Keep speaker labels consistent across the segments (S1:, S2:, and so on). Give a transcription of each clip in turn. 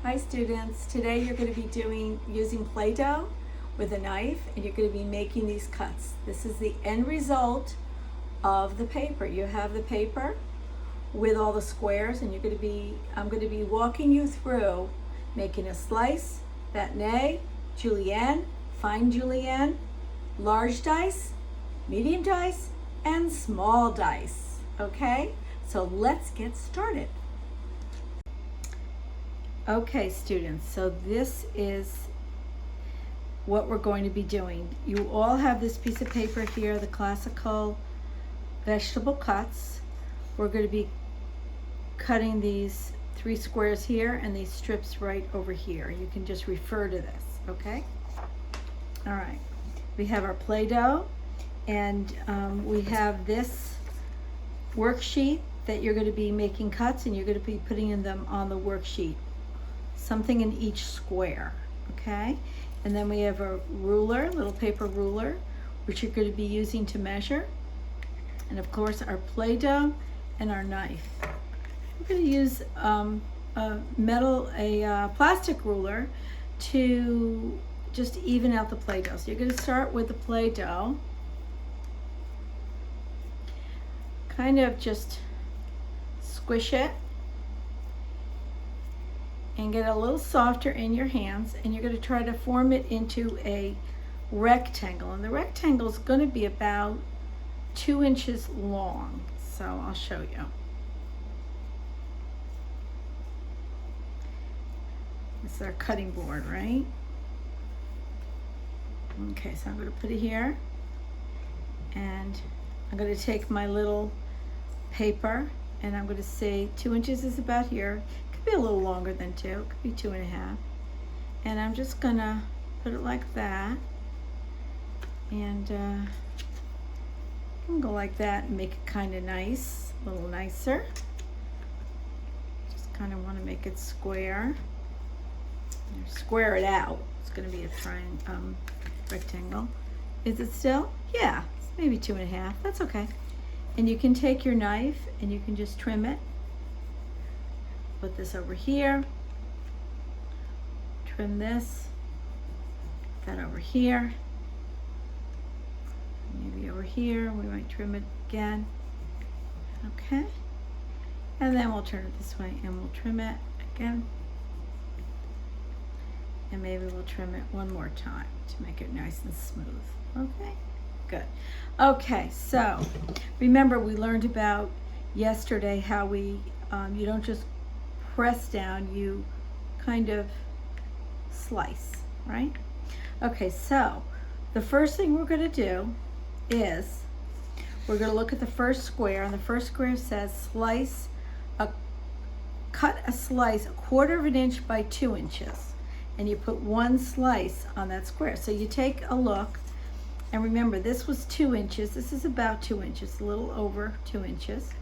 S1: Hi students, today you're going to be using Play-Doh with a knife and you're going to be making these cuts. This is the end result of the paper. You have the paper with all the squares and I'm going to be walking you through making a slice, batonnet, julienne, fine julienne, large dice, medium dice, and small dice. Okay, so let's get started. Okay, students, so this is what we're going to be doing. You all have this piece of paper here, the classical vegetable cuts. We're going to be cutting these 3 squares here and these strips right over here. You can just refer to this, okay? All right, we have our Play-Doh and we have this worksheet that you're going to be making cuts and you're going to be putting them on the worksheet. Something in each square, okay? And then we have a ruler, little paper ruler, which you're going to be using to measure. And of course our Play-Doh and our knife. We're going to use a plastic ruler to just even out the Play-Doh. So you're going to start with the Play-Doh. Kind of just squish it and get a little softer in your hands, and you're going to try to form it into a rectangle, and the rectangle is going to be about 2 inches long. So I'll show you. This is our cutting board, right? Okay, so I'm going to put it here, and I'm going to take my little paper and I'm going to say 2 inches is about here. Be a little longer than 2, it could be 2.5, and I'm just gonna put it like that, and you can go like that and make it kind of nice, a little nicer. Just kind of want to make it square, square it out. It's going to be a rectangle. Is it still? Yeah, it's maybe 2.5. That's okay. And you can take your knife and you can just trim it. Put this over here, trim this, that over here, maybe over here, we might trim it again, okay? And then we'll turn it this way and we'll trim it again. And maybe we'll trim it one more time to make it nice and smooth, okay? Good. Okay, so remember we learned about yesterday how we, you don't just press down, you kind of slice, right? Okay, so the first thing we're going to do is we're going to look at the first square, and the first square says cut a slice 1/4 inch by 2 inches, and you put 1 slice on that square. So you take a look, and remember this was 2 inches, this is about 2 inches, a little over 2 inches,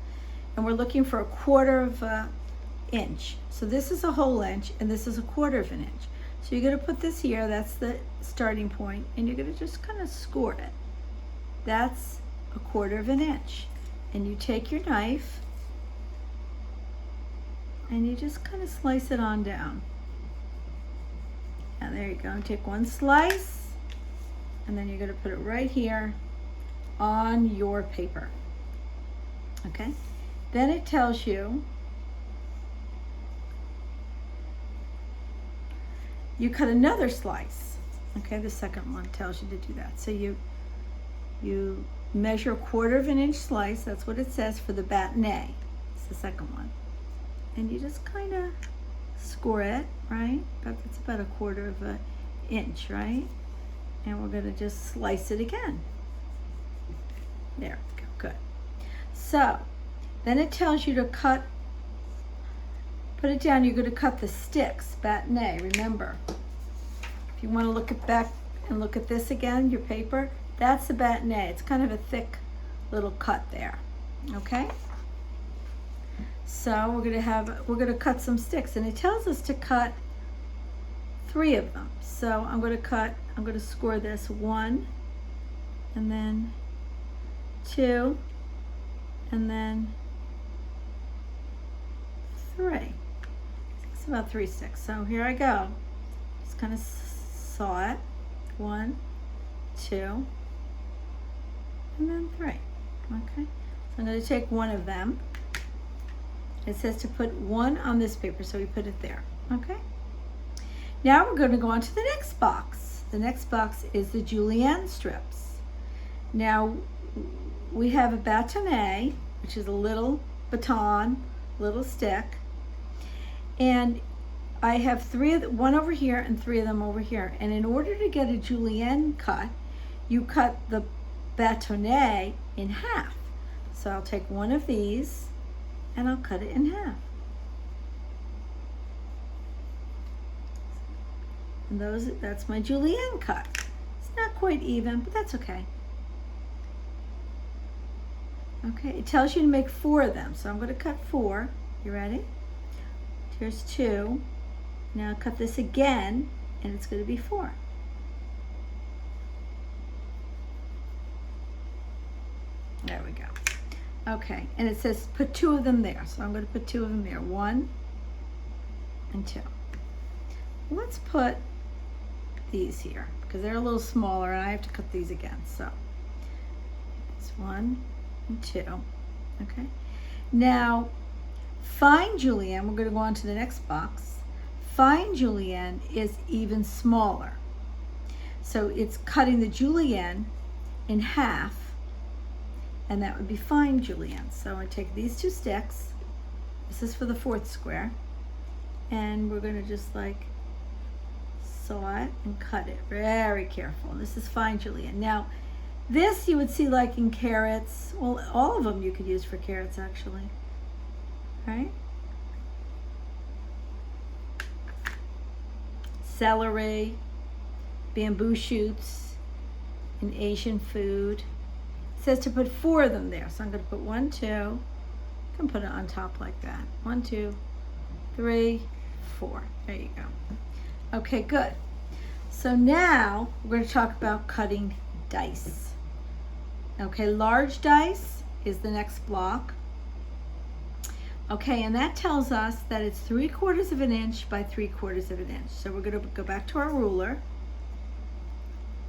S1: and we're looking for 1/4 inch. So this is a whole inch and this is 1/4 inch. So you're going to put this here, that's the starting point, and you're going to just kind of score it. That's 1/4 inch. And you take your knife and you just kind of slice it on down. And there you go. Take 1 slice and then you're going to put it right here on your paper. Okay? Then it tells you you cut another slice. Okay, the second one tells you to do that. So you measure 1/4 inch slice, that's what it says for the batonnet. It's the second one. And you just kind of score it, right? It's about 1/4 inch, right? And we're going to just slice it again. There we go, good. So then it tells you to put it down, you're going to cut the sticks, batonnet, remember. If you want to look back and look at this again, your paper, that's the batonnet. It's kind of a thick little cut there, okay? So we're going to cut some sticks, and it tells us to cut 3 of them. So I'm going to score this 1, and then 2, and then 3. It's about 3 sticks. So here I go. Just kind of saw it. 1, 2, and then 3. Okay. So I'm going to take one of them. It says to put one on this paper, so we put it there. Okay. Now we're going to go on to the next box. The next box is the julienne strips. Now we have a bâtonnet, which is a little baton, little stick, and I have one over here and 3 of them over here. And in order to get a julienne cut, you cut the bâtonnet in half. So I'll take one of these and I'll cut it in half. And that's my julienne cut. It's not quite even, but that's okay. Okay, it tells you to make 4 of them. So I'm going to cut 4. You ready? Here's 2. Now cut this again, and it's going to be 4. There we go. Okay, and it says put 2 of them there. So I'm going to put 2 of them there. 1 and 2. Let's put these here because they're a little smaller and I have to cut these again. So it's 1 and 2. Okay. Now fine julienne, we're going to go on to the next box. Fine julienne is even smaller. So it's cutting the julienne in half, and that would be fine julienne. So I'm going to take these 2 sticks. This is for the 4th square. And we're going to just like saw it and cut it very careful. And this is fine julienne. Now this you would see like in carrots. Well, all of them you could use for carrots actually. Right? Celery, bamboo shoots, in Asian food. It says to put 4 of them there. So I'm going to put 1, 2. I can put it on top like that. 1, 2, 3, 4. There you go. Okay, good. So now we're going to talk about cutting dice. Okay, large dice is the next block. Okay, and that tells us that it's 3/4 of an inch by 3/4 of an inch. So we're going to go back to our ruler.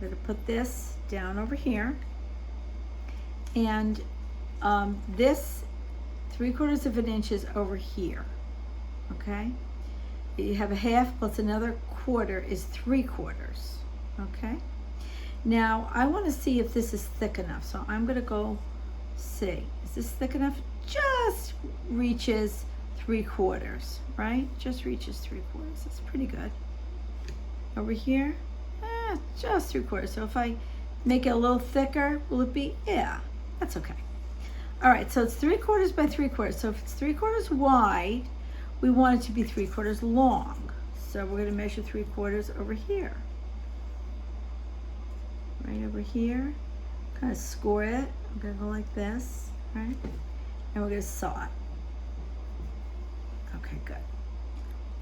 S1: We're going to put this down over here. And this 3/4 of an inch is over here. Okay? You have a half plus another quarter is 3/4. Okay? Now, I want to see if this is thick enough. So I'm going to go see. Is this thick enough? Just reaches 3/4, right? Just reaches 3/4. That's pretty good. Over here, just 3/4. So if I make it a little thicker, will it be? Yeah, that's okay. All right, so it's 3/4 by 3/4. So if it's 3/4 wide, we want it to be 3/4 long. So we're going to measure 3/4 over here. Right over here. Kind of score it. I'm going to go like this, right? And we're going to saw it. Okay, good.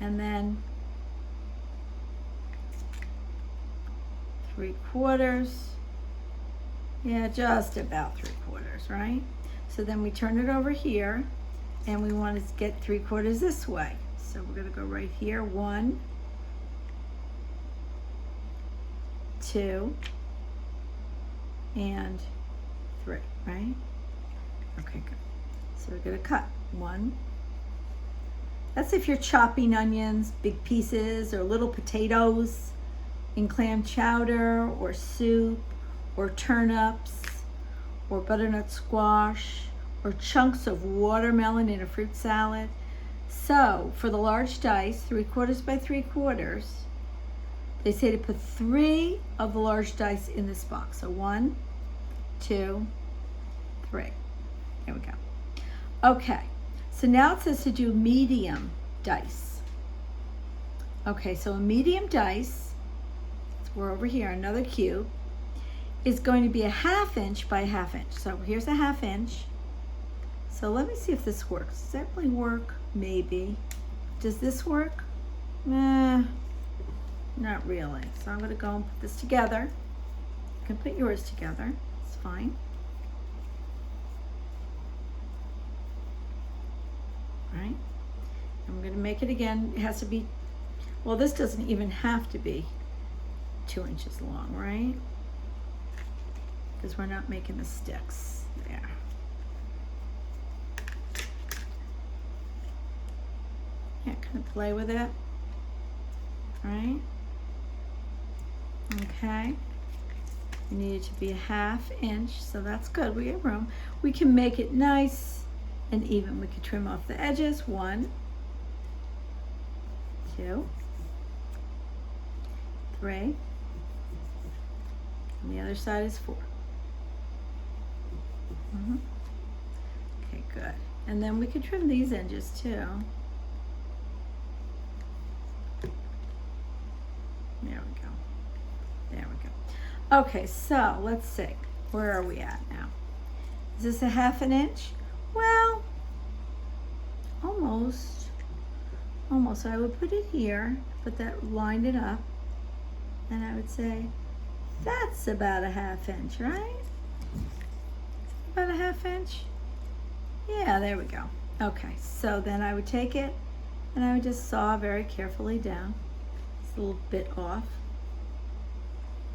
S1: And then 3/4. Yeah, just about 3/4, right? So then we turn it over here, and we want to get 3/4 this way. So we're going to go right here. 1, 2, and 3, right? Okay, good. So we're going to cut 1. That's if you're chopping onions, big pieces, or little potatoes in clam chowder, or soup, or turnips, or butternut squash, or chunks of watermelon in a fruit salad. So for the large dice, 3/4 by 3/4, they say to put 3 of the large dice in this box. So 1, 2, 3. There we go. Okay, so now it says to do medium dice. Okay, so a medium dice, we're over here, another cube, is going to be a 1/2 inch by 1/2 inch. So here's a 1/2 inch. So let me see if this works. Does that really work? Maybe. Does this work? Nah, not really. So I'm going to go and put this together. You can put yours together. It's fine. Right? And we're going to make it again. It has to be, well, this doesn't even have to be 2 inches long, right? Because we're not making the sticks there. Yeah, kind of play with it, right? Okay. We need it to be a 1/2 inch, so that's good. We have room. We can make it nice and even. We could trim off the edges. 1, 2, 3. And the other side is 4. Okay, good. And then we could trim these edges too. There we go. There we go. Okay, so let's see. Where are we at now? Is this a 1/2 inch? Well, almost. Almost. So I would put it here, put that, line it up, and I would say that's about a 1/2 inch, right? About a 1/2 inch? Yeah, there we go. Okay, so then I would take it and I would just saw very carefully down. It's a little bit off.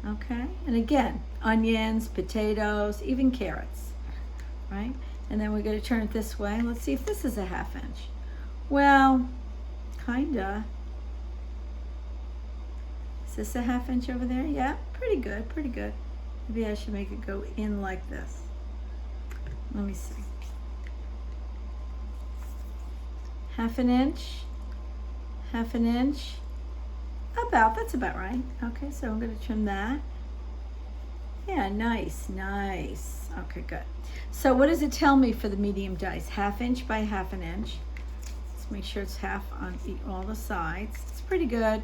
S1: Okay, and again, onions, potatoes, even carrots, right? And then we're going to turn it this way. Let's see if this is a 1/2 inch. Well, kinda. Is this a 1/2 inch over there? Yeah, pretty good, pretty good. Maybe I should make it go in like this. Let me see. 1/2 inch, 1/2 inch. That's about right. Okay, so I'm going to trim that. Yeah, nice, nice. Okay, good. So what does it tell me for the medium dice? 1/2 inch by 1/2 inch. Let's make sure it's 1/2 on all the sides. It's pretty good.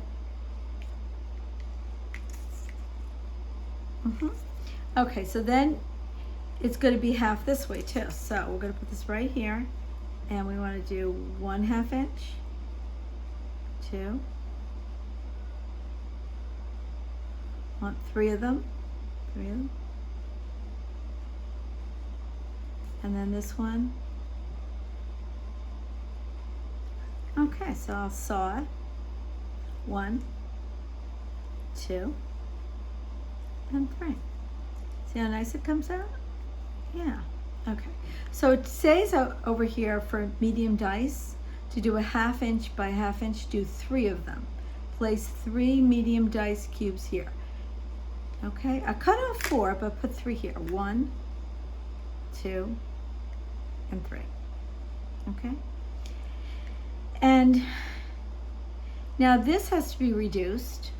S1: Okay, so then it's going to be 1/2 this way too. So we're going to put this right here, and we want to do 1/2 inch, 2. Want 3 of them, 3 of them. And then this one. Okay, so I'll saw it. 1, 2, and 3. See how nice it comes out? Yeah, okay. So it says over here for medium dice, to do a 1/2 inch by 1/2 inch, do 3 of them. Place 3 medium dice cubes here. Okay, I cut off 4, but put 3 here. 1, 2, and 3. Okay? And now this has to be reduced.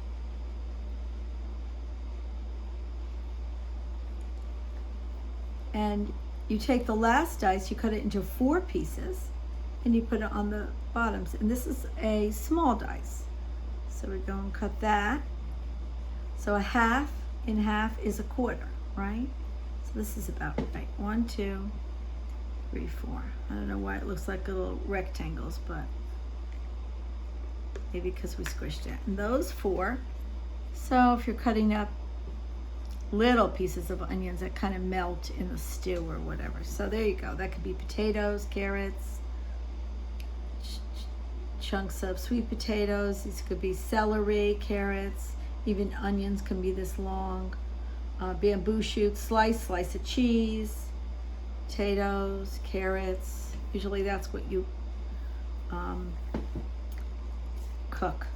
S1: And you take the last dice, you cut it into 4 pieces, and you put it on the bottoms. And this is a small dice. So we're going to cut that. So a 1/2 in 1/2 is a 1/4, right? So this is about right. 1, 2, 3, 4. I don't know why it looks like little rectangles, but maybe because we squished it. And those 4. So if you're cutting up little pieces of onions that kind of melt in the stew or whatever. So there you go. That could be potatoes, carrots, chunks of sweet potatoes. These could be celery, carrots, even onions can be this long. Bamboo shoots, slice of cheese, potatoes, carrots. Usually that's what you cook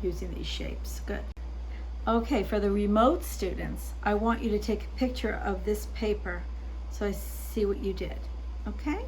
S1: using these shapes. Good. Okay, for the remote students, I want you to take a picture of this paper so I see what you did. Okay?